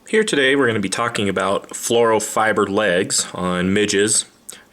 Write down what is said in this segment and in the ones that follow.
Here today we're going to be talking about fluoro fiber legs on midges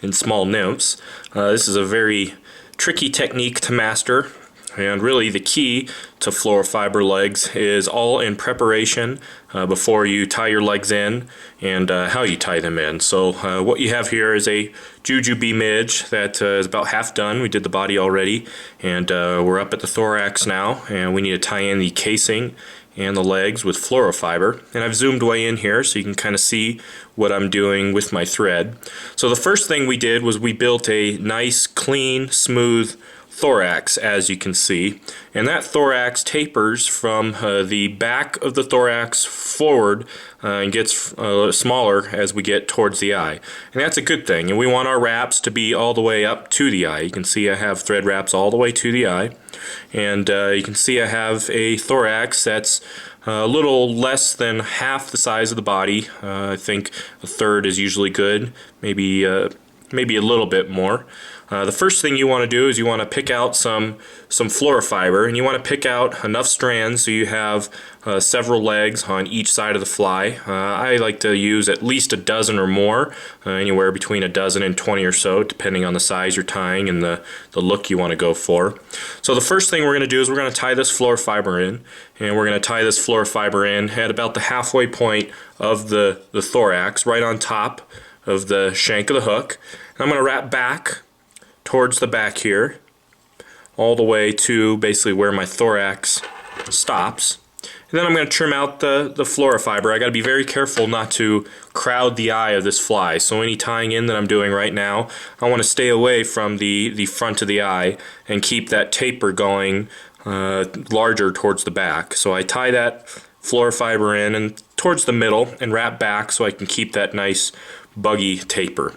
and small nymphs. This is a very tricky technique to master, and really the key to fluoro fiber legs is all in preparation before you tie your legs in and how you tie them in. So what you have here is a jujube midge that is about half done. We did the body already, and we're up at the thorax now, and we need to tie in the casing and the legs with fluoro fiber. And I've zoomed way in here so you can kind of see what I'm doing with my thread. So the first thing we did was we built a nice, clean, smooth thorax, as you can see, and that thorax tapers from the back of the thorax forward and gets smaller as we get towards the eye, and that's a good thing. And we want our wraps to be all the way up to the eye. You can see I have thread wraps all the way to the eye, and you can see I have a thorax that's a little less than half the size of the body. I think a third is usually good, maybe a little bit more. The first thing you want to do is you want to pick out some fluoro fiber, and you want to pick out enough strands so you have several legs on each side of the fly. I like to use at least a dozen or more, anywhere between a dozen and 20 or so, depending on the size you're tying and the look you want to go for. So the first thing we're going to do is we're going to tie this fluoro fiber in, and we're going to tie this fluoro fiber in at about the halfway point of the thorax, right on top of the shank of the hook. And I'm going to wrap back towards the back here, all the way to basically where my thorax stops. And then I'm going to trim out the fluoro fiber. I got to be very careful not to crowd the eye of this fly. So any tying in that I'm doing right now, I want to stay away from the front of the eye and keep that taper going larger towards the back. So I tie that fluoro fiber in and towards the middle and wrap back so I can keep that nice buggy taper.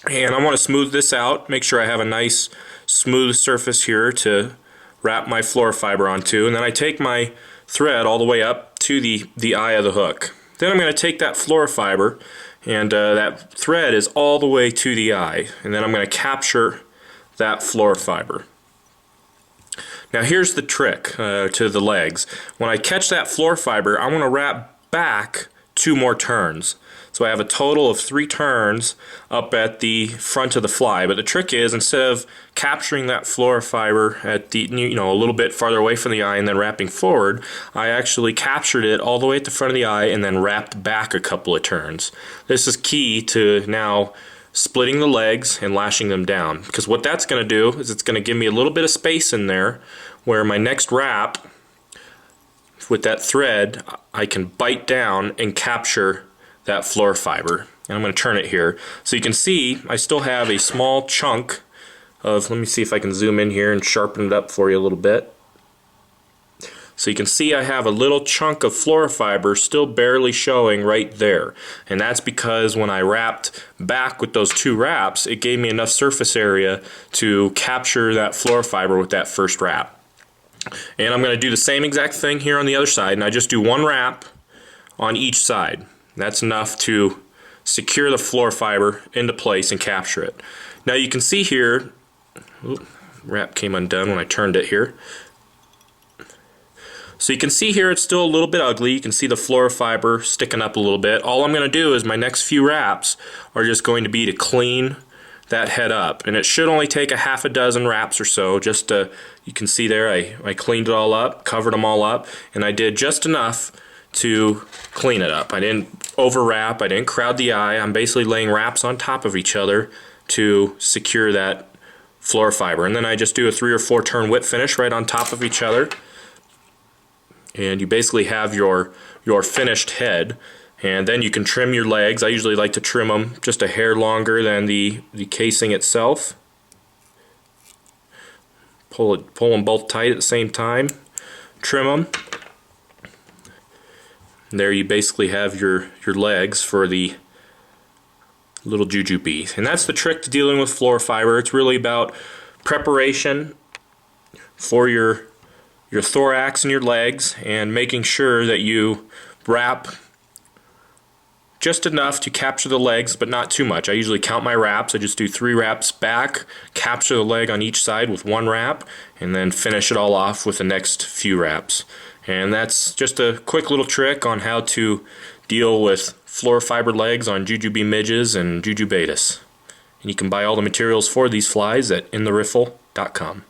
And I want to smooth this out, make sure I have a nice smooth surface here to wrap my fluoro fiber onto, and then I take my thread all the way up to the eye of the hook. Then I'm going to take that fluoro fiber, and that thread is all the way to the eye, and then I'm going to capture that fluoro fiber. Now here's the trick to the legs. When I catch that fluoro fiber, I want to wrap back 2 more turns. So I have a total of 3 turns up at the front of the fly. But the trick is, instead of capturing that fluoro fiber at the a little bit farther away from the eye and then wrapping forward, I actually captured it all the way at the front of the eye and then wrapped back a couple of turns. This is key to now splitting the legs and lashing them down, because what that's going to do is it's going to give me a little bit of space in there where my next wrap with that thread I can bite down and capture that fluoro fiber. And I'm going to turn it here so you can see I still have a small chunk of, let me see if I can zoom in here and sharpen it up for you a little bit. So you can see I have a little chunk of fluoro fiber still barely showing right there, and that's because when I wrapped back with those 2 wraps, it gave me enough surface area to capture that fluoro fiber with that first wrap. And I'm going to do the same exact thing here on the other side, and I just do 1 wrap on each side. That's enough to secure the fluoro fiber into place and capture it. Now you can see here, wrap came undone when I turned it here. So you can see here it's still a little bit ugly. You can see the fluoro fiber sticking up a little bit. All I'm going to do is my next few wraps are just going to be to clean that head up, and it should only take a half a dozen wraps or so. Just to, you can see there I cleaned it all up, covered them all up, and I did just enough to clean it up. I didn't overwrap, I didn't crowd the eye. I'm basically laying wraps on top of each other to secure that fluoro fiber, and then I just do a 3 or 4 turn whip finish right on top of each other, and you basically have your finished head. And then you can trim your legs. I usually like to trim them just a hair longer than the casing itself. Pull them both tight at the same time, trim them. And there you basically have your legs for the little jujube. And that's the trick to dealing with fluoro fiber. It's really about preparation for your thorax and your legs, and making sure that you wrap just enough to capture the legs, but not too much. I usually count my wraps. I just do 3 wraps back, capture the leg on each side with 1 wrap, and then finish it all off with the next few wraps. And that's just a quick little trick on how to deal with Fluoro Fibre legs on jujube midges and jujubatus. And you can buy all the materials for these flies at intheriffle.com.